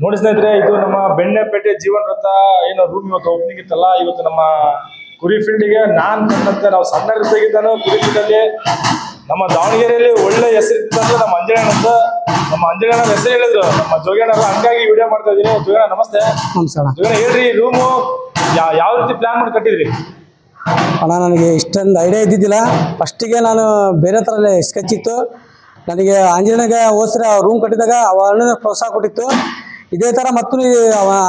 ನೋಡಿ ಸ್ನೇಹಿತರೆ, ಇದು ನಮ್ಮ ಬೆಣ್ಣೆಪೇಟೆ ಜೀವನ ರಥ ಏನೋ ರೂಮ್ ಇವತ್ತು ಓಪನಿಂಗ್ ಇತ್ತಲ್ಲ. ಇವತ್ತು ನಮ್ಮ ಕುರಿ ಫೀಲ್ಡಿಗೆ ನಾನ್ ಕಂಡಂತೆ ನಾವು ಸಣ್ಣರಿದ್ದಾಗಿದ್ದಾನು ಕುರಿ ಫೀಲ್ಡಲ್ಲಿ ನಮ್ಮ ದಾವಣಗೆರೆಯಲ್ಲಿ ಒಳ್ಳೆ ಹೆಸರು ಇದ್ದಂದ್ರೆ ನಮ್ಮ ಅಂಜಣ್ಣ ಅಂತ. ನಮ್ಮ ಅಂಜಣ್ಣ ಹೆಸರು ಹೇಳಿದ್ರು ನಮ್ಮ ಜೋಗಣ್ಣ, ಹಂಗಾಗಿ ವಿಡಿಯೋ ಮಾಡ್ತಾ ಇದೀನಿ. ಜೋಗಣ್ಣ ನಮಸ್ತೆ. ಜೋಗಣ್ಣ ಹೇಳ್ರಿ, ರೂಮು ಯಾವ ರೀತಿ ಪ್ಲಾನ್ ಮಾಡಿ ಕಟ್ಟಿದ್ರಿ? ಅಣ್ಣ, ನನಗೆ ಇಷ್ಟೊಂದು ಐಡಿಯಾ ಇದ್ದಿದ್ದಿಲ್ಲ. ಫಸ್ಟಿಗೆ ನಾನು ಬೇರೆ ಥರ ಸ್ಕೆಚ್ ಇತ್ತು ನನಗೆ. ಆಂಜನೇಯಗೆ ಹೋಸ್ರೆ ರೂಮ್ ಕಟ್ಟಿದಾಗ ಅವ ಅಣ್ಣನ ಪ್ರೋತ್ಸಾಹ ಕೊಟ್ಟಿತ್ತು. ಇದೇ ಥರ ಮತ್ತು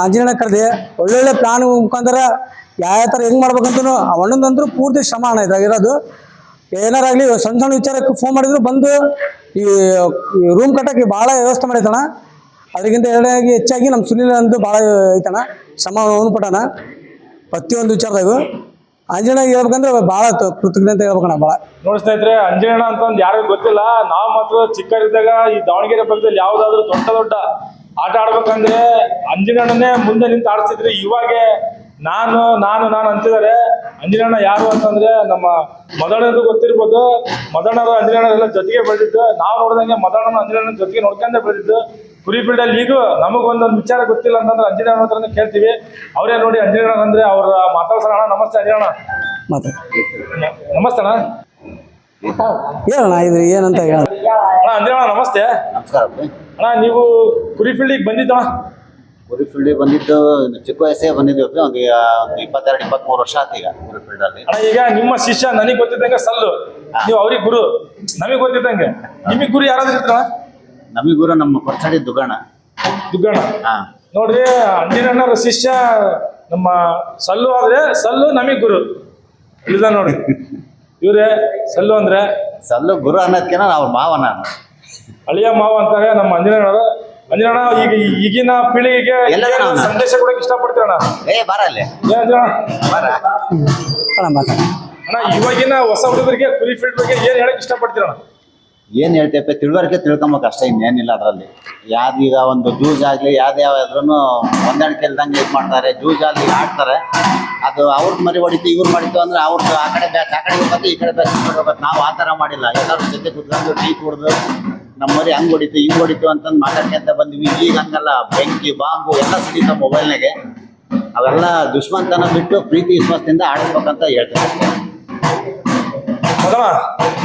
ಆಂಜನೇಯನ ಕರೆದೆ ಒಳ್ಳೊಳ್ಳೆ ಪ್ಲಾನ್ ಮುಖಾಂತರ ಯಾವ ಥರ ಹೆಂಗೆ ಮಾಡ್ಬೇಕಂತೂ ಅಣ್ಣಂದಂದ್ರೂ ಪೂರ್ತಿ ಶ್ರಮ ಅಣ್ಣ ಇದಾಗಿರೋದು. ಏನಾರಾಗಲಿ ಸಣ್ಣ ಸಣ್ಣ ವಿಚಾರಕ್ಕೆ ಫೋನ್ ಮಾಡಿದ್ರು ಬಂದು ಈ ರೂಮ್ ಕಟ್ಟೋಕ್ಕೆ ಭಾಳ ವ್ಯವಸ್ಥೆ ಮಾಡೈತಣ್ಣ. ಅದಕ್ಕಿಂತ ಎರಡಾಗಿ ಹೆಚ್ಚಾಗಿ ನಮ್ಮ ಸುನೀಲ್ ಅಂತೂ ಭಾಳ ಐತಣ್ಣ, ಶ್ರಮ ಪಟ್ಟಣ ಪ್ರತಿಯೊಂದು ವಿಚಾರದಾಗ. ಅಂಜಣ್ಣ ಹೇಳ್ಬೇಕಂದ್ರೆ ಭಾಳ ಕೃತಜ್ಞತೆ ಹೇಳ್ಬೇಕಣ್ಣ ಭಾಳ. ನೋಡಿ ಸ್ನೇಹಿತರೆ, ಅಂಜಣ್ಣ ಅಂತ ಒಂದು ಯಾರಿಗೂ ಗೊತ್ತಿಲ್ಲ. ನಾವು ಮಾತ್ರ ಚಿಕ್ಕರಿದ್ದಾಗ ಈ ದಾವಣಗೆರೆ ಪಕ್ಕದಲ್ಲಿ ಯಾವುದಾದ್ರೂ ದೊಡ್ಡ ದೊಡ್ಡ ಆಟ ಆಡ್ಬೇಕಂದ್ರೆ ಅಂಜಣ್ಣನೇ ಮುಂದೆ ನಿಂತು ಆಡಿಸ್ತಿದ್ರಿ. ಇವಾಗ ನಾನು ನಾನು ನಾನು ಅಂತಿದ್ದಾರೆ. ಅಂಜಣ್ಣ ಯಾರು ಅಂತಂದ್ರೆ ನಮ್ಮ ಮದಣ್ಣದು ಗೊತ್ತಿರ್ಬೋದು. ಮದಣ್ಣರು ಅಂಜಣ್ಣರೆಲ್ಲ ಜೊತೆಗೆ ಬೆಳೆದಿದ್ದು. ನಾವು ನೋಡಿದಂಗೆ ಮದಣ್ಣನ ಅಂಜಣ್ಣನ ಜೊತೆಗೆ ನೋಡ್ಕೊಂಡೇ ಬೆಳೆದಿದ್ದು. ಕುರಿ ಫೀಲ್ಡಲ್ಲಿ ಈಗ ನಮಗೊಂದೊಂದು ವಿಚಾರ ಗೊತ್ತಿಲ್ಲ ಅಂತಂದ್ರೆ ಅಂಜಣ್ಣ ಹತ್ರನೇ ಕೇಳ್ತೀವಿ. ಅವರೇ ನೋಡಿ ಅಂಜಣ್ಣ ಅಂದ್ರೆ ಅವ್ರ ಮಾತಾಡ್ಸೋಣ. ನಮಸ್ತೆ ಅಂಜಣ್ಣ. ನಮಸ್ತೆ ಅಣ್ಣ. ಹೇಳೋಣ ಇದು ಏನಂತ ಹೇಳೋಣ. ಅಂಜಣ್ಣ ನಮಸ್ತೆ. ನಮಸ್ಕಾರ ಅಣ್ಣ, ನೀವು ಕುರಿ ಫೀಲ್ಡಿಗೆ ಬಂದಿದ್ದಣ್ಣ? ಕುರಿ ಫೀಲ್ಡಿಗೆ ಬಂದಿದ್ದು ಚಿಕ್ಕ ವಯಸ್ಸೇ ಬಂದಿದ್ವಿ. ಒಂದು 22-23 ವರ್ಷ ಆಯ್ತು ಈಗ ಕುರಿ ಫೀಲ್ಡಲ್ಲಿ. ಅಣ್ಣ, ಈಗ ನಿಮ್ಮ ಶಿಷ್ಯ ನನಗೆ ಗೊತ್ತಿದ್ದಂಗೆ ಸಲ್ಲು, ನೀವು ಅವ್ರಿಗೆ ಗುರು. ನಮಗೆ ಗೊತ್ತಿದ್ದಂಗೆ ನಿಮಗೆ ಗುರು ಯಾರಾದ್ರೂ ಇದ್ರ? ನಮಗೆ ಗುರು ನಮ್ಮ ಪರ್ಚಡಿ ದುಗ್ಗಣ್ಣ. ನೋಡ್ರಿ, ಅಂಜಣ್ಣರ ಶಿಷ್ಯ ನಮ್ಮ ಸಲ್ಲು ಆದ್ರೆ ಸಲ್ಲು ನಮಗೆ ಗುರು ಇಲ್ಲ ನೋಡಿ. ಇವ್ರೆ ಸಲ್ಲು ಅಂದ್ರೆ ಸಲ್ಲು ಗುರು ಅನ್ನೋದ್ಕಿನ ಅವ್ರ ಮಾವ, ನಾನು ಅಳಿಯ ಮಾವ ಅಂತಾರೆ ನಮ್ಮ ಅಂಜಣ್ಣವರು. ಅಂಜಣ್ಣ, ಈಗ ಈಗಿನ ಪೀಳಿಗೆಗೆ ಸಂದೇಶ ಕೊಡಕ್ಕೆ ಇಷ್ಟಪಡ್ತೀರಣ್ಣ? ಬಾರಲ್ಲಿ ಅಣ್ಣ, ಇವಾಗಿನ ಹೊಸ ಹುಡುಗರಿಗೆ ಕುರಿ ಫೀಲ್ಡ್ ಬಗ್ಗೆ ಏನ್ ಹೇಳಕ್ ಇಷ್ಟಪಡ್ತೀರಣ್ಣ? ಏನ್ ಹೇಳ್ತೇವೆ, ತಿಳುವಳಿಕೆ ತಿಳ್ಕೊಂಬೇಕು ಅಷ್ಟೇ, ಇನ್ನೇನಿಲ್ಲ ಅದರಲ್ಲಿ. ಯಾವ್ದೀಗ ಒಂದು ಜೂಜ್ ಆಗಲಿ ಯಾವ್ದಾದ್ರೂ ಹೊಂದಾಣಿಕೆ ಇಲ್ದಂಗೆ ಇದು ಮಾಡ್ತಾರೆ. ಜೂಜ್ ಆಗಲಿ ಆಡ್ತಾರೆ, ಅದು ಅವ್ರ ಮರಿ ಹೊಡಿತು ಇವ್ರು ಮಾಡಿತು ಅಂದ್ರೆ ಅವ್ರದ್ದು ಆ ಕಡೆ ಬ್ಯಾಚ್ ಆ ಕಡೆ ಹೋಗ್ಬೇಕು, ಈ ಕಡೆ ಬ್ಯಾಚ್ ಹೋಗ್ಬೇಕು. ನಾವು ಆ ಥರ ಮಾಡಿಲ್ಲ. ಎಲ್ಲರೂ ಜೊತೆ ಕುತ್ಕೊಂಡು ಟೀ ಕುಡ್ದು ನಮ್ಮ ಮರಿ ಹಂಗೆ ಹೊಡಿತು ಹಿಂಗೆ ಹೊಡಿತು ಅಂತಂದು ಮಾತಾಡ್ಕೊಂತ ಬಂದ್ವಿ. ಈಗ ಹಂಗಲ್ಲ, ಬೆಂಕಿ ಬಾಂಬು ಎಲ್ಲ ಸಿಡಿತ ಮೊಬೈಲ್ನಾಗೆ. ಅವೆಲ್ಲ ದುಷ್ಮಂತನ ಬಿಟ್ಟು ಪ್ರೀತಿ ವಿಶ್ವಾಸದಿಂದ ಆಡಿಸ್ಬೇಕಂತ ಹೇಳ್ತಾರೆ ಅಷ್ಟೇ. ಮದಣ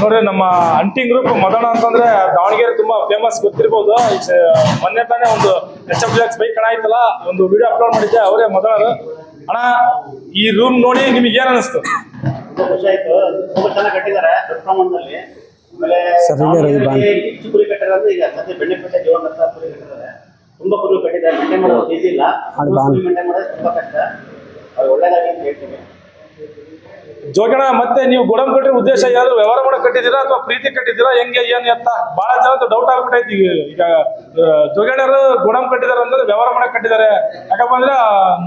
ನೋಡ್ರಿ, ನಮ್ಮ ಅಂಟಿಂಗ್ ಗ್ರೂಪ್ ಮದಣ ಅಂತಂದ್ರೆ ದಾವಣಗೆರೆ ತುಂಬಾ ಫೇಮಸ್, ಗೊತ್ತಿರ್ಬೋದು. ಮೊನ್ನೆ ತಾನೇ ಒಂದು HF ಬೈಕ್ ಕಣ ಆಯ್ತಲ್ಲ, ಒಂದು ವಿಡಿಯೋ ಅಪ್ಲೋಡ್ ಮಾಡಿದ್ದೆ, ಅವರೇ ಮದಣರು. ಅಣ್ಣ, ಈ ರೂಮ್ ನೋಡಿ ನಿಮಗೆ ಏನ್ ಅನಿಸ್ತು? ಖುಷಿ ಆಯ್ತು. ತುಂಬಾ ಚೆನ್ನಾಗಿ ಕಟ್ಟಿದ್ದಾರೆ, ದೊಡ್ಡ ಪ್ರಮಾಣದಲ್ಲಿ. ಆಮೇಲೆ ಹೆಚ್ಚು ಕುರಿ ಕಟ್ಟಿರೋದು ಈಗ ಸದ್ಯ ಬೆಣ್ಣೆಪೇಟೆ ಜೀವನ ರಥ ಕುರಿ ಕಟ್ಟಿದ್ದಾರೆ. ತುಂಬಾ ಕುರಿ ಕಟ್ಟಿದ್ದಾರೆ. ಮೇಂಟೈನ್ ಮಾಡೋದು ಈಸಿ ಇಲ್ಲ. ಮೇಂಟೈನ್ ಮಾಡೋದು ತುಂಬಾ ಕಷ್ಟ. ಅದು ಒಳ್ಳೇದಾಗಿ ಅಂತ ಹೇಳ್ತೀವಿ. ಜೋಗಣ್ಣ, ಮತ್ತೆ ನೀವು ಗುಡಂ ಕಟ್ಟಿರೋ ಉದ್ದೇಶ ಯಾವ್ದು? ವ್ಯವಹಾರ ಮಾಡಕ್ ಕಟ್ಟಿದ್ದೀರಾ ಅಥವಾ ಪ್ರೀತಿ ಕಟ್ಟಿದ್ದೀರಾ? ಹೆಂಗೆ ಏನ್ ಎತ್ತ ಬಹಳ ಜನ ಡೌಟ್ ಆಗ್ಬಿಟ್ಟೈತಿ. ಈಗ ಜೋಗಣ್ಣರು ಗುಡಂ ಕಟ್ಟಿದಾರೆ ಅಂದ್ರೆ ವ್ಯವಹಾರ ಮಾಡಕ್ ಕಟ್ಟಿದ್ದಾರೆ. ಯಾಕಪ್ಪ ಅಂದ್ರೆ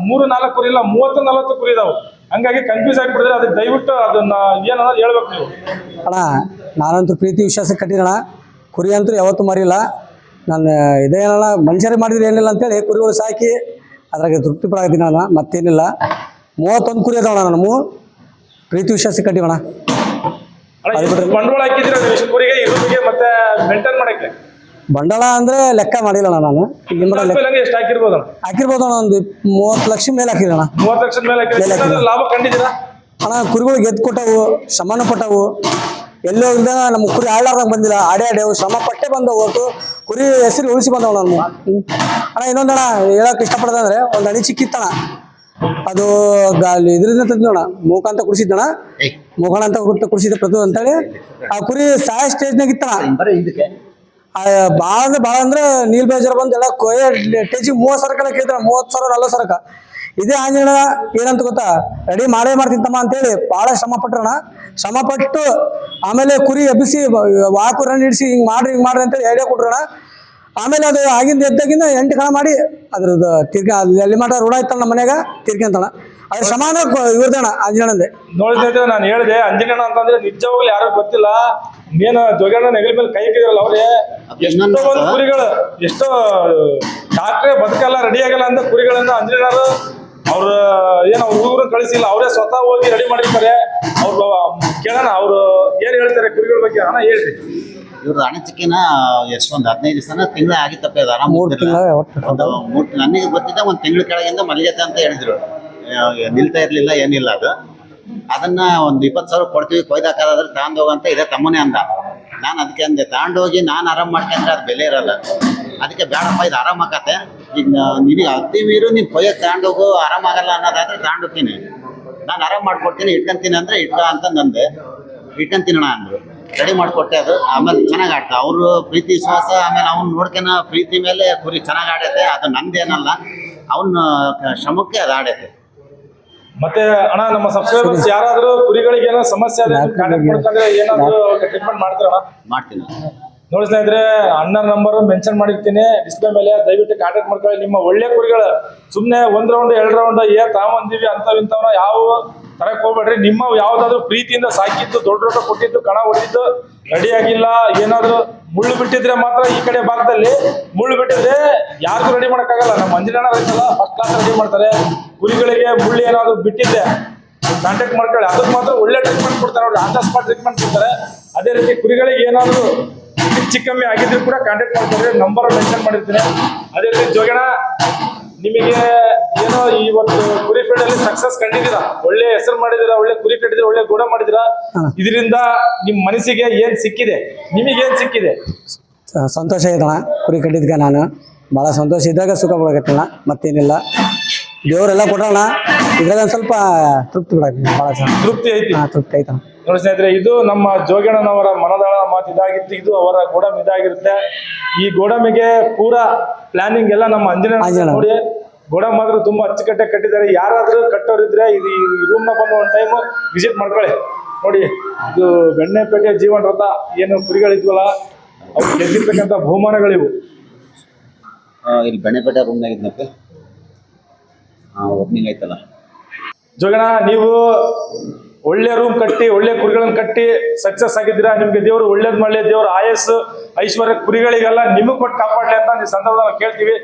3-4 ಕುರಿ ಇಲ್ಲ, 30-40 ಕುರಿ ಇದಾವೆ. ಹಂಗಾಗಿ ಕನ್ಫ್ಯೂಸ್ ಆಗಿಬಿಟ್ಟಿದ್ರೆ ಅದಕ್ಕೆ ದಯವಿಟ್ಟು ಅದನ್ನ ಏನನ್ನೋದು ಹೇಳ್ಬೇಕು ನೀವು. ಅಣ್ಣ, ನಾನಂತೂ ಪ್ರೀತಿ ವಿಶ್ವಾಸಕ್ಕೆ ಕಟ್ಟಿರೋಣ. ಕುರಿ ಅಂತೂ ಯಾವತ್ತೂ ಮರಿಲ್ಲ. ನಾನು ಇದೇನಲ್ಲ ಮನುಷ್ಯರಿಗೆ ಮಾಡಿದ್ರೆ ಏನಿಲ್ಲ ಅಂತೇಳಿ ಕುರಿಗಳು ಸಾಕಿ ಅದ್ರಾಗೆ ತೃಪ್ತಿ ಪಡಾಕತ್ತೀನಿ ನಾನು, ಮತ್ತೇನಿಲ್ಲ. 31 ಕುರಿ ಅದಾವಣ್ಣ ನಮ್ಮ ಪ್ರೀತಿ ವಿಶ್ವಾಸಕ್ಕೆ ಕಟ್ಟಿವಣ್ಣ. ಬಂಡವಾಳ ಹಾಕಿದ್ರೆ ಕುರಿಗೆ ಇರುವಿಗೆ ಮತ್ತೆ ಮೇಂಟೈನ್ ಮಾಡಕ್ಕೆ? ಬಂಡವಾಳ ಅಂದ್ರೆ ಲೆಕ್ಕ ಮಾಡಿಲ್ಲಣ್ಣ ನಾನು. ಎಷ್ಟು ಹಾಕಿರ್ಬೋದು? ಹಾಕಿರ್ಬೋದಣ್ಣ, ಒಂದು 30 ಲಕ್ಷ ಮೇಲೆ ಹಾಕಿರೋಣ. 30 ಲಕ್ಷದ ಮೇಲೆ ಲಾಭ ಕಂಡಿದ್ದೀರಾ ಅಣ್ಣ? ಕುರಿಗಳು ಗೆದ್ದು ಕೊಟ್ಟವು, ಶ್ರಮನ ಪಟ್ಟವು. ಎಲ್ಲೋ ಇಲ್ದ ನಮ್ಮ ಕುರಿ ಆಡಾರ್ದಾಗ ಬಂದಿಲ್ಲ, ಆಡ್ಯಾವು ಶ್ರಮ ಪಟ್ಟೆ ಬಂದವು. ಕುರಿ ಹೆಸರು ಉಳಿಸಿ ಬಂದವು ನಾನು. ಅಣ್ಣ, ಇನ್ನೊಂದಣ್ಣ ಹೇಳಕ್ ಇಷ್ಟಪಡೋದಂದ್ರೆ, ಒಂದು ಅಣಿ ಚಿಕ್ಕಿತ್ತಣ್ಣ, ಅದು ಇದರಿಂದ ತಂದೋಣ ಮೂಕ ಅಂತ ಕುಡಿಸಿದ್ದಣ. ಮೂಕಣ ಅಂತ ಕುಡಿಸಿದ ಪ್ರತು ಅಂತೇಳಿ ಆ ಕುರಿ ಸಾಯ ಸ್ಟೇಜ್ನಾಗ ಇತ್ತಣ. ಭಾಳ ಅಂದ್ರೆ ನೀಲ್ ಬೇಜಾರ ಬಂದು ಎಲ್ಲ ಟೇಜಿಗೆ 30,000 ಕೇಳ್ತಾರ. 30,000 40,000. ಇದೇ ಆಂಜನೇಯ ಏನಂತ ಗೊತ್ತಾ, ರೆಡಿ ಮಾಡ್ತಿಂತಮ್ಮ ಅಂತೇಳಿ ಭಾಳ ಶ್ರಮ ಪಟ್ರಣ. ಶ್ರಮ ಪಟ್ಟು ಆಮೇಲೆ ಕುರಿ ಎಬ್ಬಿಸಿ ವಾಕು ರನ್ ಹಿಡಿಸಿ ಹಿಂಗೆ ಮಾಡ್ರಿ ಅಂತೇಳಿ ಐಡಿಯಾ ಕೊಟ್ರಣ. ಆಮೇಲೆ ಅದು ಆಗಿಂದ ಎದ್ದಾಗಿಂದ 8 ಕಣ ಮಾಡಿ ಅದ್ರದ್ದು ಅಲ್ಲಿ ಮಾಡ ಋಣ ಇತ್ತಲ್ಲ ನಮ್ಮ ಮನ್ಯಾಗ ತೀರ್ಕೊಂತಾನ. ಅದ್ರ ಸಮಾನ ಇವ್ರದಣ್ಣ ಅಂಜಣ್ಣಂದೆ. ನೋಡಿದ್ರೆ ನಾನು ಹೇಳಿದೆ, ಅಂಜಣ್ಣ ಅಂತಂದ್ರೆ ನಿಜವಾಗ್ಲೂ ಯಾರು ಗೊತ್ತಿಲ್ಲ. ಏನು ಜೋಗಣ್ಣ ನೆಗಲ ಮೇಲೆ ಕೈ ಇಟ್ಟಿದ್ರಲ್ಲ ಅವ್ರೆ, ಎಷ್ಟೋ ಒಂದು ಕುರಿಗಳು, ಎಷ್ಟೋ ಡಾಕ್ಟ್ರೇ ಬದುಕಲ್ಲ ರೆಡಿ ಆಗಲ್ಲ ಅಂತ ಕುರಿಗಳಿಂದ ಅಂಜಣ್ಣರು ಅವ್ರು ಏನು ಅವ್ರ ಹುಡುಗರು ಕಳಿಸಿಲ್ಲ, ಅವರೇ ಸ್ವತಃ ಹೋಗಿ ರೆಡಿ ಮಾಡಿರ್ತಾರೆ. ಅವ್ರು ಕೇಳೋಣ, ಅವ್ರು ಏನ್ ಹೇಳ್ತಾರೆ ಕುರಿಗಳ ಬಗ್ಗೆ. ಅಣ್ಣ ಹೇಳ್ರಿ. ಇವ್ರದ್ದು ಅಣಚಿಕೆನ ಎಷ್ಟೊಂದು 15 ದಿವಸನ ತಿಂಗಳ ಆಗಿತ್ತಪ್ಪ ಅದು ಆರಾಮ 3 ತಿಂಗಳ ಒಟ್ಟು ಒಂದು 3 ನನಗೆ ಗೊತ್ತಿದ್ದ ಒಂದು ತಿಂಗಳ ಕೆಳಗಿಂದ ಮಲಗೈತೆ ಅಂತ ಹೇಳಿದ್ರು. ನಿಲ್ತಾ ಇರ್ಲಿಲ್ಲ ಏನಿಲ್ಲ ಅದು. ಅದನ್ನ ಒಂದು 20,000 ಕೊಡ್ತೀವಿ ಕೊಯ್ದಾಕಾದ್ರೆ ತಗೊಂಡೋಗಂತ ಇದೇ ತಮ್ಮನೇ ಅಂದ. ನಾನು ಅದಕ್ಕೆ ಅಂದೆ ತಗೊಂಡೋಗಿ ನಾನು ಆರಾಮ್ ಮಾಡ್ಕೊಂಡ್ರೆ ಅದು ಬೆಲೆ ಇರಲ್ಲ, ಅದಕ್ಕೆ ಬೇಡಪ್ಪ ಇದು ಆರಾಮಾಗತ್ತೆ. ಈಗ ನಿನಗೆ ಅತಿ ಮೀರು ನೀನು ಕೊಯ್ಯಕ್ಕೆ ತಗೊಂಡೋಗು ಆರಾಮಾಗಲ್ಲ ಅನ್ನೋದಾದ್ರೆ ತಗೊಂಡೋಗ್ತೀನಿ, ನಾನು ಆರಾಮ್ ಮಾಡ್ಕೊಡ್ತೀನಿ ಇಟ್ಕೊಂತೀನಿ ಅಂದರೆ ಇಟ್ಕೊ ಅಂತ ನಂದೆ. ಇಟ್ಕೊಂತೀನಣ್ಣ ಅಂದರು, ರೆಡಿ ಮಾಡಿಕೊಟ್ಟೆ. ಅದು ಆಮೇಲೆ ಚೆನ್ನಾಗಿ ಆಡ್ತಾ ಅವರು ಪ್ರೀತಿ ವಿಶ್ವಾಸ, ಆಮೇಲೆ ಅವ್ನು ನೋಡ್ಕೊನ ಪ್ರೀತಿ ಮೇಲೆ ಕುರಿ ಚೆನ್ನಾಗಿ ಆಡೈತೆ. ಅದು ನಂದೇನಲ್ಲ, ಅವನ ಶ್ರಮಕ್ಕೆ ಅದು ಆಡೈತೆ. ಮತ್ತೆ ಅಣ್ಣ ನಮ್ಮ ಸಬ್ಸ್ಕ್ರೈಬರ್ಸ್ ಯಾರಾದ್ರೂ ಕುರಿಗಳಿಗೆ ಏನೋ ಸಮಸ್ಯೆ ಆದ್ರೆ ಕಾಂಟ್ಯಾಕ್ಟ್ ಮಾಡ್ಕೊಂಡ್ರೆ ಏನಾದ್ರು ಟ್ರೀಟ್ಮೆಂಟ್ ಮಾಡ್ತೀರಣ್ಣ? ಮಾಡ್ತೀನಿ. ನೋಡಿ ಸ್ನೇಹಿತರೆ, ಅಣ್ಣನ ನಂಬರ್ ಮೆನ್ಷನ್ ಮಾಡಿರ್ತೀನಿ ಡಿಸ್ಪ್ಲೇ ಮೇಲೆ, ದಯವಿಟ್ಟು ಕಾಂಟ್ಯಾಕ್ಟ್ ಮಾಡ್ಕೊಳ್ಳಿ. ನಿಮ್ಮ ಒಳ್ಳೆ ಕುರಿಗಳು ಸುಮ್ಮನೆ 1 ರೌಂಡ್ 2 ರೌಂಡ್ ತಗೊಂಬಂದಿವಿ ಇಂಥವನ್ನ ಯಾವ ತರಕ್ ಹೋಗ್ಬೇಡ್ರಿ. ನಿಮ್ಮ ಯಾವ್ದಾದ್ರು ಪ್ರೀತಿಯಿಂದ ಸಾಕಿದ್ದು ದೊಡ್ಡ ಕೊಟ್ಟಿದ್ದು ಕಣ ಹೊಡೆದಿದ್ದು ರೆಡಿ ಆಗಿಲ್ಲ, ಏನಾದ್ರು ಮುಳ್ಳು ಬಿಟ್ಟಿದ್ರೆ ಮಾತ್ರ ಈ ಕಡೆ ಭಾಗದಲ್ಲಿ ಮುಳ್ಳು ಬಿಟ್ಟಿದ್ರೆ ಯಾರಿಗೂ ರೆಡಿ ಮಾಡೋಕ್ಕಾಗಲ್ಲ. ನಮ್ಮ ಅಂಜನಣ್ಣ ರೈತಲ್ಲ ಫಸ್ಟ್ ಕ್ಲಾಸ್ ರೆಡಿ ಮಾಡ್ತಾರೆ. ಕುರಿಗಳಿಗೆ ಮುಳ್ಳು ಏನಾದ್ರು ಬಿಟ್ಟಿದ್ದೆ ಕಾಂಟ್ಯಾಕ್ಟ್ ಮಾಡ್ಕೊಳ್ಳಿ, ಅದಕ್ಕೆ ಮಾತ್ರ ಒಳ್ಳೆ ಟ್ರೀಟ್ಮೆಂಟ್ ಕೊಡ್ತಾರೆ ನೋಡಿ, ಆನ್ ದ ಸ್ಪಾಟ್ ಟ್ರೀಟ್ಮೆಂಟ್ ಕೊಡ್ತಾರೆ. ಅದೇ ರೀತಿ ಕುರಿಗಳಿಗೆ ಏನಾದ್ರು ಹೆಚ್ಚು ಕಮ್ಮಿ ಆಗಿದ್ರು ಕೂಡ ಕಾಂಟ್ಯಾಕ್ಟ್ ಮಾಡ್ತಾರೆ, ನಂಬರ್ ಮೆನ್ಷನ್ ಮಾಡಿರ್ತೀನಿ. ಅದೇ ರೀತಿ ಜೋಗಣ್ಣ, ನಿಮಗೆ ಏನೋ ಇವತ್ತು ಕುರಿ ಫೀಲ್ಡ್ ಅಲ್ಲಿ ಸಕ್ಸಸ್ ಕಂಡಿದ್ದೀರಾ, ಒಳ್ಳೆ ಹೆಸರು ಮಾಡಿದಿರಾ, ಒಳ್ಳೆ ಕುರಿ ಕಟ್ಟಿದಿರಾ, ಒಳ್ಳೆ ಗೂಡ ಮಾಡಿದಿರಾ. ಇದರಿಂದ ನಿಮ್ ಮನಸ್ಸಿಗೆ ಏನ್ ಸಿಕ್ಕಿದೆ, ನಿಮಗೇನ್ ಸಿಕ್ಕಿದೆ? ಸಂತೋಷ ಇದಣ್ಣ, ಕುರಿ ಕಟ್ಟಿದ್ಕ ನಾನು ಭಾಳ ಸಂತೋಷ ಇದ್ದಾಗ ಸುಖ ಪಡಕತ್ತಿಲ್ಲ, ಮತ್ತೇನಿಲ್ಲ. ದೇವರೆಲ್ಲ ಕೊಡೋಣ, ಇದ್ರಾಗ ಒಂದು ಸ್ವಲ್ಪ ತೃಪ್ತಿ ಬಿಡಕ್ಕೆ ಭಾಳ ಚೆನ್ನಾಗಿ ತೃಪ್ತಿ ಐತಿ. ತೃಪ್ತಿ ಐತಣ್ಣ. ನೋಡಿ ಸ್ನೇಹಿತರೆ, ಇದು ನಮ್ಮ ಜೋಗಣ್ಣನವರ ಮನದಾಳ ಮಾತು ಇದಾಗಿತ್ತು. ಇದು ಅವರ ಗೋಡಮ್ ಇದಾಗಿರುತ್ತೆ. ಈ ಗೋಡಮಿಗೆ ಪೂರಾ ಪ್ಲಾನಿಂಗ್ ಎಲ್ಲ ನಮ್ಮ ಅಂಜನಣ್ಣ ನೋಡಿ. ಗೋಡಮ್ ಮಾತ್ರ ತುಂಬಾ ಅಚ್ಚುಕಟ್ಟಾಗಿ ಕಟ್ಟಿದ್ದಾರೆ. ಯಾರಾದ್ರೂ ಕಟ್ಟೋರಿದ್ರೆ ಇದು ಈ ರೂಮ್ ನ ಬಂದು ಒಂದು ಟೈಮ್ ವಿಸಿಟ್ ಮಾಡ್ಕೊಳ್ಳಿ. ನೋಡಿ, ಇದು ಬೆಣ್ಣೆಪೇಟೆ ಜೀವನ ರಥ ಏನು ಕುರಿಗಳಿದ್ವಲ್ಲ, ಅವ್ರು ಗೆದ್ದಿರ್ತಕ್ಕಂಥ ಬಹುಮಾನಗಳಿವು. ಇಲ್ಲಿ ಬೆಣ್ಣೆಪೇಟೆ ರೂಮ್ನಾಗ ಇದ್ನಪ್ಪ, ಓಪನಿಂಗ್ ಆಯ್ತಲ್ಲ. ಜೋಗಣ್ಣ, ನೀವು ಒಳ್ಳೆ ರೂಮ್ ಕಟ್ಟಿ ಒಳ್ಳೆ ಕುರಿಗಳನ್ನು ಕಟ್ಟಿ ಸಕ್ಸಸ್ ಆಗಿದ್ದೀರಾ. ನಿಮ್ಗೆ ದೇವರು ಒಳ್ಳೇದ್ ಮಾಡಲಿ, ದೇವರು ಆಯಸ್ಸು ಐಶ್ವರ್ಯ ಕುರಿಗಳಿಗೆಲ್ಲ ನಿಮಗೆ ಕೊಟ್ಟು ಕಾಪಾಡಲಿ ಅಂತ ಈ ಸಂದರ್ಭದಲ್ಲಿ ಕೇಳ್ತೀವಿ.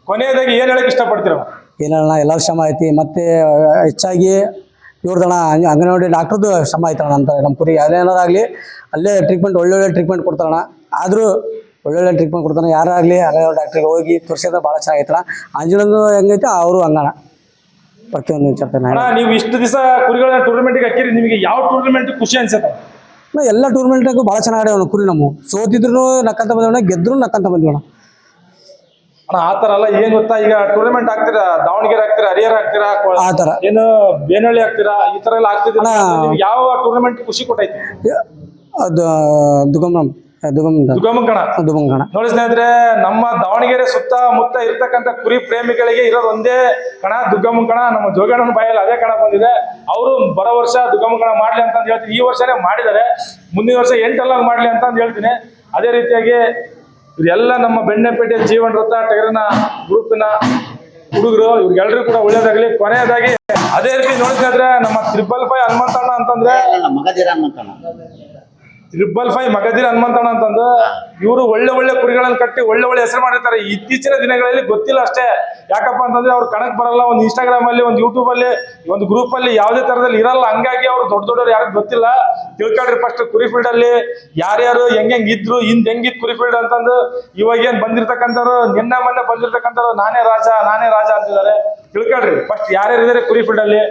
ಕೊನೆಯದಾಗಿ ಏನ್ ಹೇಳಕ್ ಇಷ್ಟಪಡ್ತೀರ? ಏನಣ್ಣ, ಎಲ್ಲರ ಶ್ರಮ ಐತಿ. ಮತ್ತೆ ಹೆಚ್ಚಾಗಿ ಇವ್ರದಣ್ಣ ಅಂಗನವಾಡಿ ಡಾಕ್ಟ್ರದ್ದು ಶ್ರಮ ಐತಣ್ಣ. ಅಂತ ನಮ್ಮ ಕುರಿ ಯಾರೇನಾರಾಗಲಿ ಅಲ್ಲೇ ಟ್ರೀಟ್ಮೆಂಟ್ ಒಳ್ಳೊಳ್ಳೆ ಟ್ರೀಟ್ಮೆಂಟ್ ಕೊಡ್ತಾರಣ್ಣ. ಆದರೂ ಒಳ್ಳೊಳ್ಳೆ ಟ್ರೀಟ್ಮೆಂಟ್ ಕೊಡ್ತಾನೆ. ಯಾರಾಗಲಿ ಅಂಗನವಾಡಿ ಡಾಕ್ಟ್ರಿಗೆ ಹೋಗಿ ತೋರಿಸಿದ್ರೆ ಭಾಳ ಚೆನ್ನಾಗೈತಣ್ಣ. ಅಂಜನದ್ದು ಹೆಂಗೈತೆ ಅವರು ಹಂಗಣ ಪ್ರತಿಯೊಂದು ವಿಚಾರ. ನೀವು ಇಷ್ಟು ದಿವಸ ಕುರಿಗಳನ್ನ ಟೂರ್ನಮೆಂಟ್ಗೆ ಹಾಕಿರಿ, ನಿಮಗೆ ಯಾವ ಟೂರ್ನಮೆಂಟ್ ಖುಷಿ ಅನ್ಸುತ್ತೆ? ಎಲ್ಲ ಟೂರ್ನಮೆಂಟ್ಗೂ ಭಾಳ ಚೆನ್ನಾಗಿ ಆಡ್ಯಾವ ಕುರಿ. ನಮ್ಮ ಸೋತಿದ್ರು ನಕ್ಕಂತ ಬಂದಿವಣ್ಣ, ಗೆದ್ರು ನಕ್ಕಂತ ಬಂದಿವಣ್ಣ. ಅಣ್ಣ ಆ ತರ ಅಲ್ಲ, ಏನ್ ಗೊತ್ತಾ, ಈಗ ಟೂರ್ನಮೆಂಟ್ ಆಗ್ತೀರಾ, ದಾವಣಗೆರೆ ಆಗ್ತೀರಾ, ಹರಿಹರ ಆಗ್ತೀರಾ, ಆ ಥರ ಏನು ಬೇನಹಳ್ಳಿ ಆಗ್ತೀರಾ, ಈ ತರ ಎಲ್ಲ ಆಗ್ತಿದ್ದೀರಾ. ಯಾವ ಟೂರ್ನಮೆಂಟ್ ಖುಷಿ ಕೊಟ್ಟೈತಿ? ಅದು ದುಗಮಕಣ. ನೋಡಿ ಸ್ನೇಹಿತರೆ, ನಮ್ಮ ದಾವಣಗೆರೆ ಸುತ್ತಮುತ್ತ ಇರ್ತಕ್ಕಂಥ ಕುರಿ ಪ್ರೇಮಿಗಳಿಗೆ ಇರೋದು ಒಂದೇ ಕಣ, ದುಗ್ಗಮ್ಮನ ಕಣ. ನಮ್ಮ ಜೋಗಣ್ಣನ ಬಾಯಲ್ಲಿ ಅದೇ ಕಣ ಬಂದಿದೆ. ಅವರು ಬರೋ ವರ್ಷ ದುಗ್ಗಮ್ಮನ ಕಣ ಮಾಡ್ಲಿ ಅಂತ ಹೇಳ್ತೀನಿ. ಈ ವರ್ಷನೇ ಮಾಡಿದ್ದಾರೆ, ಮುಂದಿನ ವರ್ಷ 8 ಮಾಡ್ಲಿ ಅಂತ ಹೇಳ್ತೀನಿ. ಅದೇ ರೀತಿಯಾಗಿ ಇದೆಲ್ಲ ನಮ್ಮ ಬೆಣ್ಣೆಪೇಟೆ ಜೀವನ ರಥ ಟಗರಿನ ಗ್ರೂಪಿನ ಹುಡುಗರು, ಇವ್ರಿಗೆಲ್ಲರೂ ಕೂಡ ಒಳ್ಳೇದಾಗ್ಲಿ. ಕೊನೆಯದಾಗಿ ಅದೇ ರೀತಿ ನೋಡಿದ್ರೆ ನಮ್ಮ 555 ಹನುಮಂತಣ್ಣ ಅಂತಂದ್ರೆ ಮಗದಿರ ಹನುಮಂತಣ್ಣ, 555 ಮಗದಿರ ಹನುಮಂತಣ್ಣ ಅಂತಂದು ಇವರು ಒಳ್ಳೆ ಒಳ್ಳೆ ಕುರಿಗಳನ್ನು ಕಟ್ಟಿ ಒಳ್ಳೆ ಒಳ್ಳೆ ಹೆಸರು ಮಾಡಿರ್ತಾರೆ. ಇತ್ತೀಚಿನ ದಿನಗಳಲ್ಲಿ ಗೊತ್ತಿಲ್ಲ ಅಷ್ಟೇ. ಯಾಕಪ್ಪ ಅಂತಂದ್ರೆ ಅವ್ರು ಕಣಕ್ ಬರಲ್ಲ, ಒಂದು ಇನ್ಸ್ಟಾಗ್ರಾಮ್ ಅಲ್ಲಿ, ಒಂದು ಯೂಟ್ಯೂಬ್ ಅಲ್ಲಿ, ಒಂದು ಗ್ರೂಪ್ ಅಲ್ಲಿ ಯಾವುದೇ ತರದಲ್ಲಿ ಇರಲ್ಲ. ಹಂಗಾಗಿ ಅವ್ರು ದೊಡ್ಡವ್ರು ಯಾರಿಗೂ ಗೊತ್ತಿಲ್ಲ. ತಿಳ್ಕೊಳ್ರಿ ಫಸ್ಟ್ ಕುರಿ ಫೀಲ್ಡ್ ಅಲ್ಲಿ ಯಾರ್ಯಾರು ಹೆಂಗಿದ್ರು, ಹೆಂಗಿತ್ತು ಕುರಿ ಫೀಲ್ಡ್ ಅಂತಂದು. ಇವಾಗ ಏನ್ ಬಂದಿರ್ತಕ್ಕಂಥವ್ರು, ನಿನ್ನೆ ಮೊನ್ನೆ ಬಂದಿರ್ತಕ್ಕಂಥವ್ರು ನಾನೇ ರಾಜ ಅಂತಿದ್ದಾರೆ. ತಿಳ್ಕೊಳ್ರಿ ಫಸ್ಟ್ ಯಾರ್ಯಾರು ಇದಾರೆ ಕುರಿ ಫೀಲ್ಡ್ ಅಲ್ಲಿ.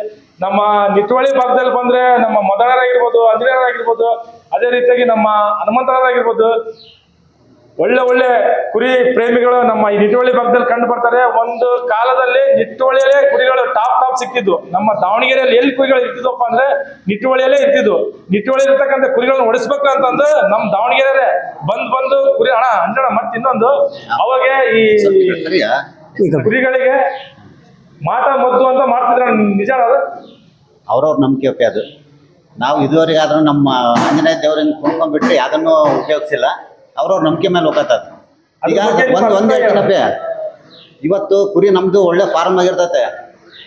ನಮ್ಮ ನಿಟ್ವಳ್ಳಿ ಭಾಗದಲ್ಲಿ ಬಂದ್ರೆ ನಮ್ಮ ಮದನರಾಗಿರ್ಬೋದು, ಅಂಜನೇಯರಾಗಿರ್ಬೋದು, ಅದೇ ರೀತಿಯಾಗಿ ನಮ್ಮ ಹನುಮಂತರಾಗಿರ್ಬೋದು, ಒಳ್ಳೆ ಒಳ್ಳೆ ಕುರಿ ಪ್ರೇಮಿಗಳು ನಮ್ಮ ಈ ನಿಟ್ವಳ್ಳಿ ಭಾಗದಲ್ಲಿ ಕಂಡು ಬರ್ತಾರೆ. ಒಂದು ಕಾಲದಲ್ಲಿ ನಿಟ್ವಳ್ಳಿಯಲ್ಲೇ ಕುರಿಗಳು ಟಾಪ್ ಸಿಕ್ತಿದ್ವು. ನಮ್ಮ ದಾವಣಗೆರೆಯಲ್ಲಿ ಎಲ್ಲಿ ಕುರಿಗಳು ಇರ್ತಿದ್ವಪ್ಪ ಅಂದ್ರೆ ನಿಟ್ವಳ್ಳಿಯಲ್ಲೇ ಇರ್ತಿದ್ವು. ನಿಟ್ವಳ್ಳಿ ಇರ್ತಕ್ಕಂಥ ಕುರಿಗಳನ್ನ ಓಡಿಸ್ಬೇಕು ಅಂತಂದು ನಮ್ಮ ದಾವಣಗೆರೆ ಬಂದು ಕುರಿ ಹಣ ಅಂಜಣ. ಮತ್ತೆ ಇನ್ನೊಂದು, ಅವಾಗ ಈ ಕುರಿಗಳಿಗೆ ಮಾಟ ಮದ್ದು ಅಂತ ಮಾಡ್ತಿದ್ರ, ನಿಜ ಅದು? ಅವ್ರವ್ರ ನಂಬಿಕೆ ಅದು. ನಾವು ಇದುವರೆಗೆ ಆದ್ರೂ ನಮ್ಮ ಆಂಜನೇಯ ದೇವರನ್ನು ಕೊಂಡ್ಕೊಂಡ್ಬಿಟ್ರೆ ಯಾವುದನ್ನು ಉಪಯೋಗಿಸಿಲ್ಲ. ಅವ್ರವ್ರ ನಂಬಿಕೆ ಮೇಲೆ ಹೋಗತ್ತದ. ಈಗ ಒಂದು ಹೇಳ್ತೀನಪ್ಪ, ಇವತ್ತು ಕುರಿ ನಮ್ದು ಒಳ್ಳೆ ಫಾರ್ಮ್ ಆಗಿರ್ತತೆ.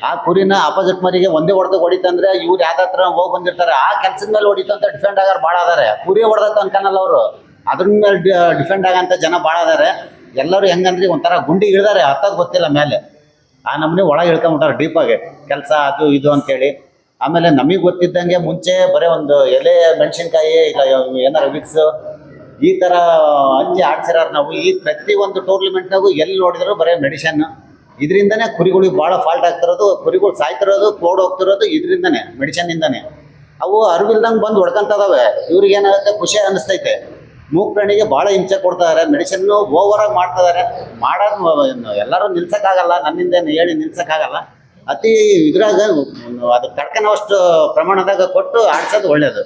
ಆ ಕುರಿನ ಆಪೋಸಿಟ್ ಮರಿಗೆ ಒಂದೇ ಹೊಡಿತಂದ್ರೆ ಇವ್ರು ಯಾವ್ದಾತ್ರ ಹೋಗಿ ಬಂದಿರ್ತಾರೆ, ಆ ಕೆಲ್ಸದ ಮೇಲೆ ಹೊಡಿತಂತ ಡಿಫೆಂಡ್ ಆಗಾರ ಭಾಳ ಅದಾರೆ. ಕುರಿ ಹೊಡೆದತ್ತ ಅನ್ಕನಲ್ಲ ಅವರು, ಅದ್ರ ಮೇಲೆ ಡಿಫೆಂಡ್ ಆಗಂತ ಜನ ಭಾಳ ಅದಾರೆ. ಎಲ್ಲರೂ ಹೆಂಗಂದ್ರೆ ಒಂಥರ ಗುಂಡಿ ಇಳಿದಾರೆ, ಹತ್ತದ್ ಗೊತ್ತಿಲ್ಲ ಮೇಲೆ. ಆ ನಮ್ಮನೆ ಒಳಗೆ ಇಳ್ಕೊಂಬಿಟ್ಟಾರೆ ಡೀಪಾಗಿ ಕೆಲಸ ಅದು ಇದು ಅಂತೇಳಿ. ಆಮೇಲೆ ನಮಗೆ ಗೊತ್ತಿದ್ದಂಗೆ ಮುಂಚೆ ಬರೀ ಒಂದು ಎಲೆ ಮೆಣಸಿನ್ಕಾಯಿ ಇಲ್ಲ ಏನಾರು ವಿಕ್ಸ್ ಈ ತರ ಹಂಚಿ ಆಡ್ಸಿರಾರ ನಾವು. ಈ ಪ್ರತಿ ಒಂದು ಟೂರ್ನಮೆಂಟ್ನಾಗೂ ಎಲ್ಲಿ ನೋಡಿದ್ರು ಬರೀ ಮೆಡಿಷನ್. ಇದರಿಂದನೇ ಕುರಿಗಳಿಗೆ ಭಾಳ ಫಾಲ್ಟ್ ಆಗ್ತಿರೋದು, ಕುರಿಗಳು ಸಾಯ್ತಿರೋದು, ಕೋಡ್ ಹೋಗ್ತಿರೋದು ಇದರಿಂದನೇ, ಮೆಡಿಷನ್ನಿಂದನೇ. ಅವು ಅರಿವಿಲ್ದಂಗೆ ಬಂದು ಹೊಡ್ಕೊಂತದಾವೆ. ಇವ್ರಿಗೆ ಏನಾಗುತ್ತೆ, ಖುಷಿ ಅನ್ನಿಸ್ತೈತೆ. ಮೂಕ್ ಪ್ರಾಣಿಗೆ ಭಾಳ ಹಿಂಸೆ ಕೊಡ್ತಾರೆ, ಮೆಡಿಸಿನ್ನು ಓವರಾಗಿ ಮಾಡ್ತಿದ್ದಾರೆ. ಮಾಡೋದು ಎಲ್ಲರೂ ನಿಲ್ಸೋಕ್ಕಾಗಲ್ಲ, ನನ್ನಿಂದ ಹೇಳಿ ನಿಲ್ಸೋಕ್ಕಾಗಲ್ಲ. ಅತಿ ಇದ್ರಾಗ ಅದು ತಡ್ಕೊಳೋಷ್ಟು ಪ್ರಮಾಣದಾಗ ಕೊಟ್ಟು ಆಡ್ಸೋದು ಒಳ್ಳೆಯದು.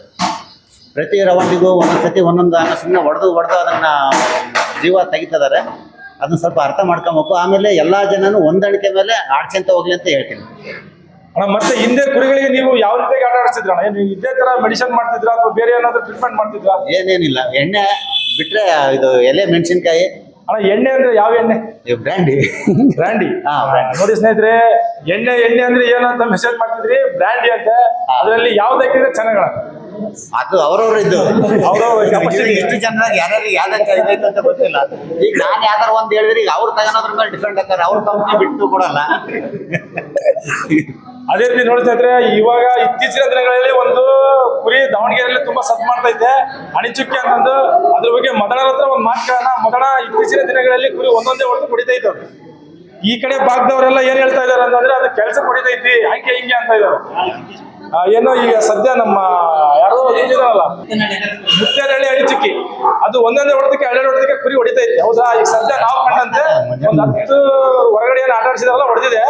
ಪ್ರತಿ ರೌಂಡಿಗೂ ಒಂದೊಂದು ಸತಿ ಒಂದೊಂದು ಸುಮ್ಮನೆ ಹೊಡೆದು ಅದನ್ನು ಜೀವ ತೆಗಿತಿದ್ದಾರೆ. ಅದನ್ನ ಸ್ವಲ್ಪ ಅರ್ಥ ಮಾಡ್ಕೊಬೇಕು. ಆಮೇಲೆ ಎಲ್ಲ ಜನನು ಹೊಂದಾಣಿಕೆ ಮೇಲೆ ಆಡ್ಸಂತ ಹೋಗ್ಲಿ ಅಂತ ಹೇಳ್ತೀನಿ. ಅಣ್ಣ, ಮತ್ತೆ ಹಿಂದೆ ಕುರಿಗಳಿಗೆ ನೀವು ಯಾವ ರೀತಿಯಾಗಿ ಆಟ ಆಡಿಸ್ತಿದ್ರ? ನೀವು ಇದೇ ತರ ಮೆಡಿಸಿನ್ ಮಾಡ್ತಿದ್ರಾ ಅಥವಾ ಬೇರೆ ಏನಾದ್ರು ಟ್ರೀಟ್ಮೆಂಟ್ ಮಾಡ್ತಿದ್ರಾ? ಏನೇನಿಲ್ಲ, ಎಣ್ಣೆ ಬಿಟ್ರೆ ಇದು ಎಲೆ ಮೆಣಸಿನ್ಕಾಯಿ. ಅಣ್ಣ, ಎಣ್ಣೆ ಅಂದ್ರೆ ಯಾವ ಎಣ್ಣೆ? ಬ್ರ್ಯಾಂಡಿ. ಬ್ರ್ಯಾಂಡಿ. ಬ್ರ್ಯಾಂಡಿ. ನೋಡಿ ಸ್ನೇಹಿತರೆ, ಎಣ್ಣೆ ಅಂದ್ರೆ ಏನಂತ ಮೆಸೇಜ್ ಮಾಡ್ತಿದ್ರಿ, ಬ್ರ್ಯಾಂಡಿ ಅಂತ. ಅದರಲ್ಲಿ ಯಾವ್ದು ಹಾಕಿದ್ರೆ ಚೆನ್ನಾಗಣ? ಅದು ಅವ್ರವ್ರು ಇದ್ದು capacity. ಎಷ್ಟು ಜನರಾಗಿ ಯಾರ್ಯಾರು ಯಾವ್ದಕ್ಕೆ ಇದೈತೆ ಅಂತ ಗೊತ್ತಿಲ್ಲ. ಈಗ ನಾನು ಯಾವ್ದಾರು ಒಂದು ಹೇಳಿದ್ರೆ ಈಗ ಅವ್ರು ತಗೋದ್ರ ಮೇಲೆ ಡಿಫೆಂಡ್ ಆಗ್ತಾರೆ. ಅವ್ರ ಕಂಪ್ನಿ ಬಿಟ್ಟು ಕೊಡಲ್ಲ. ಅದೇ ರೀತಿ ನೋಡಿ ಸ್ನೇಹಿತರೆ, ಇವಾಗ ಇತ್ತೀಚಿನ ದಿನಗಳಲ್ಲಿ ಒಂದು ಕುರಿ ದಾವಣಗೆರೆಯಲ್ಲಿ ತುಂಬಾ ಸತ್ ಮಾಡ್ತೈತೆ, ಅಣಿಚುಕ್ಕಿ ಅಂತಂದು. ಅದ್ರ ಬಗ್ಗೆ ಮದಣರ ಹತ್ರ ಒಂದು ಮಾತು ಕೇಳೋಣ. ಮದಣ, ಇತ್ತೀಚಿನ ದಿನಗಳಲ್ಲಿ ಕುರಿ ಒಂದೊಂದೇ ಹೊಡೆದು ಕುಡಿತೈತೆ. ಈ ಕಡೆ ಭಾಗದವರೆಲ್ಲ ಏನ್ ಹೇಳ್ತಾ ಇದಾರೆ ಅಂತಂದ್ರೆ, ಅದು ಕೆಲಸ ಹೊಡಿತೈತಿ ಹಂಗೆ ಹಿಂಗೆ ಅಂತ ಇದಾರೆ. ಏನೋ ಈಗ ಸದ್ಯ ನಮ್ಮ ಯಾರೋ ಇದಾರಲ್ಲ, ಮುತ್ತೇನಹಳ್ಳಿ ಅಣಿಚುಕ್ಕಿ, ಅದು ಒಂದೊಂದೇ ಹೊಡೆದಕ್ಕೆ ಎರಡೆರಡು ಹೊಡೆದಕ್ಕೆ ಕುರಿ ಹೊಡಿತೈತಿ. ಹೌದಾ? ಈಗ ಸದ್ಯ ನಾವು ಕಂಡಂತೆ ಒಂದು 10 ಹೊರಗಡೆ ಏನು ಆಟ ಆಡಿಸಿದಾರಲ್ಲ ಹೊಡೆದಿದೆ.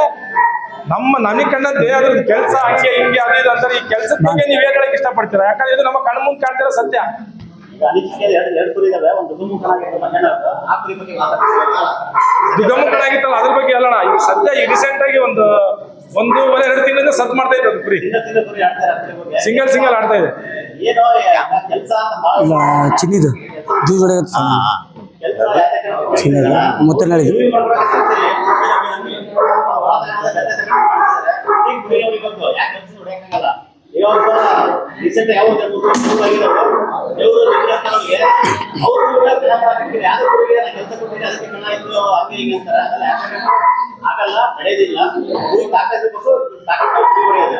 ನನಗೆ ಕಂಡಂತೆ ಅದ್ರದ್ದು ಕೆಲಸ ಹಂಗೆ ಹಿಂಗೆ ಅದು ಅಂತಾರೆ. ಈ ಕೆಲಸದ ಬಗ್ಗೆ ನೀವ್ ಏನ್ ಹೇಳಕ್ ಇಷ್ಟಪಡ್ತೀರಾ? ಯಾಕಂದ್ರೆ ಇದು ನಮ್ಮ ಕಣ್ಮುಂದ್ ಕಾಣ್ತಿರೋ ಸತ್ಯ. ಈಗ ಅನಿಸಿಕೆ ಎರಡು ಕುರಿ ಇದಾವೆ. ಒಂದು ದುಮುಖನಾಗಿತ್ತು ಮಧ್ಯಾಹ್ನ, ಆ ಕುರಿ ಬಗ್ಗೆ ದಿಗಮುಖನಾಗಿತ್ತಲ್ಲ, ಅದ್ರ ಬಗ್ಗೆ ಅಲ್ಲಣ್ಣ. ಈಗ ಸದ್ಯ ಈ ರೀಸೆಂಟ್ ಆಗಿ ಒಂದೂವರೆ 2 ತಿಂಗಳಿಂದ ಸತ್ ಮಾಡ್ತಾ ಇತ್ತು ಅದು ಕುರಿ. ಕುರಿ ಆಡ್ತಾರೆ ಆ ಕುರಿ ಬಗ್ಗೆ. ಸಿಂಗಲ್ ಆಡ್ತಾ ಇದೆ. ಏನೋ ಕೆಲಸ ಅಂತ ಭಾಳ ಇಲ್ಲ, ಚಿನ್ನಿದು ಜೂಜೊಡೆ ಚಿನ್ನದ ಮುತ್ತನಹಳ್ಳಿ. ಆಗಲ್ಲ, ನಡೆಯೋದಿಲ್ಲ. ತಾಕತ್ತು ಕೊಟ್ಟು ತಾಕತ್ತು ಹೊಡೆಯೋದು.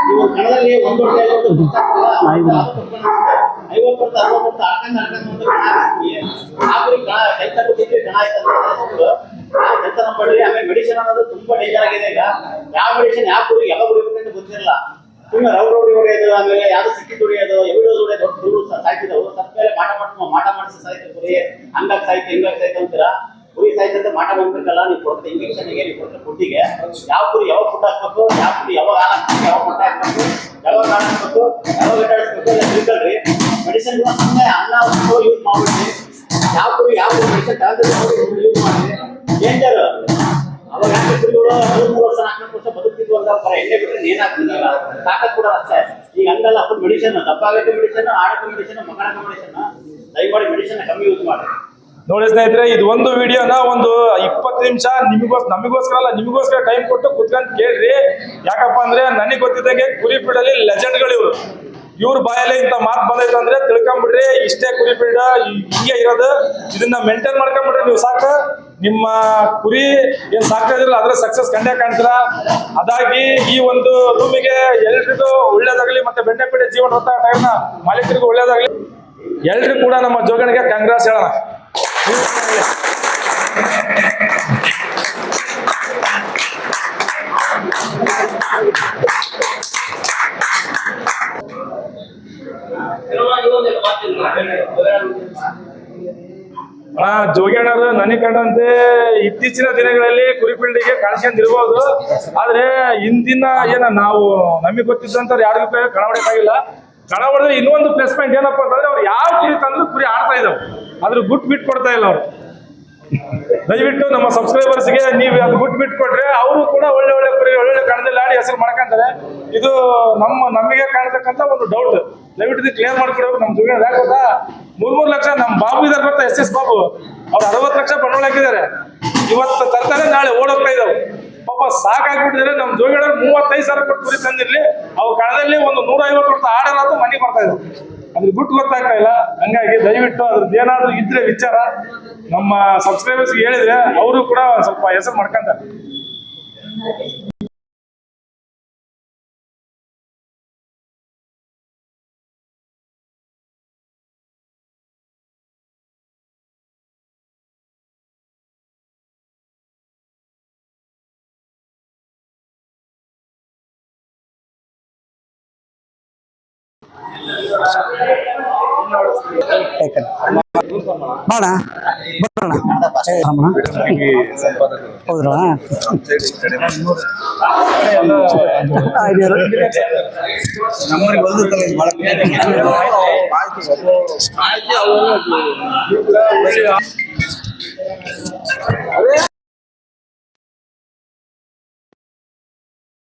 ನೀವು ಕಣದಲ್ಲಿ 1 ವರ್ಷ 50 ವರ್ಷ 60 ವರ್ಷ ಆಡ್ಕೊಂಡು ಒಂದು ಕಣ ಹಾಕ್ತೀವಿ. ಆ ಕುರಿ ಕೆಲಸ ಕೊಟ್ಟಿದ್ವಿ, ಕಣ ಆಯ್ತು ಅಂತ ಕೆಲಸ ನಂಬಡಿ. ಆಮೇಲೆ ಮೆಡಿಸಿನ್ ಅನ್ನೋದು ತುಂಬಾ ಡೇಂಜರ್ ಆಗಿದೆ. ಈಗ ಯಾವ ಮೆಡಿಸಿನ್ ಯಾವ ಕುರಿ ಯಾವ ಹೊಡಿಬೇಕಂತ ಗೊತ್ತಿರಲ್ಲ. ಸುಮ್ಮನೆ ರೌಡಿ ಹೊಡೆಯೋದು, ಆಮೇಲೆ ಯಾವ್ದು ಸಿಕ್ಕಿ ಹೊಡೆಯೋದು, ಎವಿಡೋದು ಹೊಡೆಯೋದು. ದೊಡ್ಡ ಕುರಿ ಸಾಯ್ತಿದ್ದವು. ಸತ್ತ ಮೇಲೆ ಮಾಟ ಮಾಡಿಸಿ ಸಾಯ್ತು ಕುರಿ. ಹಂಗಾಗಿ ಸಾಯ್ತು ಹಿಂಗಾಗಿ ಸಾಯ್ತು ಅಂತೀರಾ. ಕುರಿ ಸಾಯ್ತಂತೆ ಮಾಟ ಮಾಡ್ಬೇಕಲ್ಲ. ನೀವು ಕೊಡ್ತಾ ಇಂಜೆಕ್ಷನ್ಗೆ, ನೀವು ಕೊಡ್ತಾ ಫುಡ್ಡಿಗೆ ಯಾವ ಕುರಿ ಯಾವ ಫುಡ್ ಹಾಕ್ಬೇಕು, ಯಾವ ಕುರಿ ಯಾವಾಗ ಹಾಲು ಹಾಕ್ಬೇಕು, ಯಾವ ಮೊಟ್ಟೆ ಹಾಕ್ಬೇಕು, ಯಾವಾಗ ಹಾಲು ಹಾಕ್ಬೇಕು, ಯಾವಾಗ ಗಟ್ಟಾಡಿಸ್ಬೇಕು ಎಲ್ಲ ತಿಳ್ಕೊಳ್ರಿ. ಮೆಡಿಸಿನ್ ಸುಮ್ಮನೆ ಅನ್ನ ಯೂಸ್ ಮಾಡ್ಬಿಡ್ರಿ. ಯಾವ ಕುರಿ ಯಾವ ಮೆಡಿಸಿನ್ ತಗೊಂಡು ಯೂಸ್ ಮಾಡಿರಿ. ಡೇಂಜರ್. ಅವಾಗ ಯಾಕೆ ಕುರಿಗಳು 3 ವರ್ಷ 4 ವರ್ಷ ಬದುಕ್ತಿದ್ವು ಅಂತ ಎಣ್ಣೆ ಬಿಟ್ಟರೆ ಏನ್ ಆಗ್ತಿಲ್ಲ. ತಾಕತ್ ಕೂಡ ಅಷ್ಟೇ. ಈಗ ಹಂಗಲ್ಲ, ಫುಲ್ ಮೆಡಿಸಿನ್, ದಪ್ಪ ಆಗಕ್ಕೆ ಮೆಡಿಸಿನ್, ಆಡಕ್ಕೆ ಮೆಡಿಸಿನ್, ಮಗಣಕ್ಕೆ ಮೆಡಿಸಿನ್. ದಯಮಾಡಿ ಮೆಡಿಸಿನ್ ಕಮ್ಮಿ ಯೂಸ್ ಮಾಡಿ. ನೋಡಿ ಸ್ನೇಹಿತರೆ, ಇದು ಒಂದು ವಿಡಿಯೋನ ಒಂದು 20 ನಿಮಿಷ ನಮಗೋಸ್ಕರ ಅಲ್ಲ, ನಿಮಗೋಸ್ಕರ ಟೈಮ್ ಕೊಟ್ಟು ಕುತ್ಕೊಂಡು ಕೇಳ್ರಿ. ಯಾಕಪ್ಪ ಅಂದ್ರೆ ನನಗೆ ಗೊತ್ತಿದ್ದಂಗೆ ಕುರಿ ಫೀಲ್ಡಲ್ಲಿ ಲೆಜೆಂಡ್ಗಳು ಇವ್ರ ಬಾಯಲ್ಲಿ ಇಂಥ ಮಾತು ಬಂದೈತೆ ಅಂದ್ರೆ ತಿಳ್ಕೊಂಬಿಡ್ರಿ. ಇಷ್ಟೇ ಕುರಿ ಫೀಲ್ಡ್ ಹಿಂಗೆ ಇರೋದು. ಇದನ್ನ ಮೇಂಟೈನ್ ಮಾಡ್ಕೊಂಬಿಡ್ರಿ ನೀವು ಸಾಕು. ನಿಮ್ಮ ಕುರಿ ಏನ್ ಸಾಕ್ತಾ ಇದ್ರಲ್ಲ ಅದ್ರ ಸಕ್ಸಸ್ ಕಂಡೇ ಕಾಣ್ತೀರಾ. ಅದಾಗಿ ಈ ಒಂದು ರೂಮಿಗೆ ಎಲ್ರಿಗೂ ಒಳ್ಳೇದಾಗ್ಲಿ, ಮತ್ತೆ ಬೆಣ್ಣೆಪೇಟೆ ಜೀವನ ಹೊತ್ತ ಟೈಮ್ನ ಮಾಲೀಕರಿಗೂ ಒಳ್ಳೇದಾಗ್ಲಿ. ಎಲ್ರಿಗೂ ಕೂಡ ನಮ್ಮ ಜೋಗಣಿಗೆ ಕಾಂಗ್ರೆಸ್ ಹೇಳೋಣ. ಜೋಗಿಯಣ್ಣರು ನನಗೆ ಕಂಡಂತೆ ಇತ್ತೀಚಿನ ದಿನಗಳಲ್ಲಿ ಕುರಿ ಫೀಲ್ಡಿಗೆ ಕಾಣಿಸ್ಕೊಂಡಿರ್ಬೋದು. ಆದ್ರೆ ಇಂದಿನ ನಾವು ನಮಗೆ ಗೊತ್ತಿದ್ದಂತ ಯಾರಿಗೂ ಕಣ ಹೊಡೆಯಕ್ಕಾಗಿಲ್ಲ. ಕಣ ಹೊಡೆದ್ರೆ ಇನ್ನೊಂದು ಪ್ಲಸ್ ಪಾಯಿಂಟ್ ಏನಪ್ಪಾ ಅಂತಂದ್ರೆ, ಅವ್ರು ಯಾವ ಕುರಿ ತಂದ್ರು ಕುರಿ ಆಡ್ತಾ ಇದಾವೆ. ಅದ್ರ ಬಿಟ್ಟು ಕೊಡ್ತಾ ಇಲ್ಲ ಅವ್ರು. ದಯವಿಟ್ಟು ನಮ್ಮ ಸಬ್ಸ್ಕ್ರೈಬರ್ಸ್ಗೆ ನೀವು ಅದು ಬಿಟ್ಟು ಕೊಟ್ರೆ ಅವರು ಕೂಡ ಒಳ್ಳೆ ಕುರಿ ಒಳ್ಳೆ ಕಣದಲ್ಲಿ ಆಡಿ ಹೆಸರು ಮಾಡ್ಕೊಂತಾರೆ. ಇದು ನಮಗೆ ಕಾಣ್ತಕ್ಕಂಥ ಒಂದು ಡೌಟ್. ದಯವಿಟ್ಟು ಇದು ಕ್ಲಿಯರ್ ಮಾಡ್ಕೊಡ್ಬೇಕು ನಮ್ಮ ಜೋಗಿ. ಯಾಕೆ ಗೊತ್ತಾ, 3 ಲಕ್ಷ ನಮ್ಮ ಬಾಬು ಇದಾರೆ ಗೊತ್ತಾ, SS ಬಾಬು, ಅವ್ರು 60 ಲಕ್ಷ ಬಂಡವಾಳ ಹಾಕಿದ್ದಾರೆ. ಇವತ್ತು ತರ್ತಾರೆ, ನಾಳೆ ಓಡೋಗ್ತಾ ಇದಾವೆ. ಪಾಪ ಸಾಕಾಗ್ಬಿಟ್ಟಿದ್ರೆ ನಮ್ಮ ಜೋಗಿಗಳು 35,000 ಕೊಟ್ಟು ಕುರಿ ತಂದಿರ್ಲಿ, ಅವ್ರ ಕಣದಲ್ಲಿ ಒಂದು 150 ವರ್ಷ ಆಡೋದು ಮನೆಗೆ ಬರ್ತಾ ಇದ್ರು. ಅದ್ರ ಗುಟ್ಟು ಗೊತ್ತಾಗ್ತಾ ಇಲ್ಲ. ಹಂಗಾಗಿ ದಯವಿಟ್ಟು ಅದ್ರದ್ದು ಏನಾದ್ರು ಇದ್ರೆ ವಿಚಾರ ನಮ್ಮ ಸಬ್ಸ್ಕ್ರೈಬರ್ಸ್ಗೆ ಹೇಳಿದ್ರೆ ಅವರು ಕೂಡ ಸ್ವಲ್ಪ ಹೆಸರು ಮಾಡ್ಕೊಂತಾರೆ. ಬಾಣ ಬರೋಣ ಹೌದ್ರಾ ನಮ್ಮೂರಿಗೆ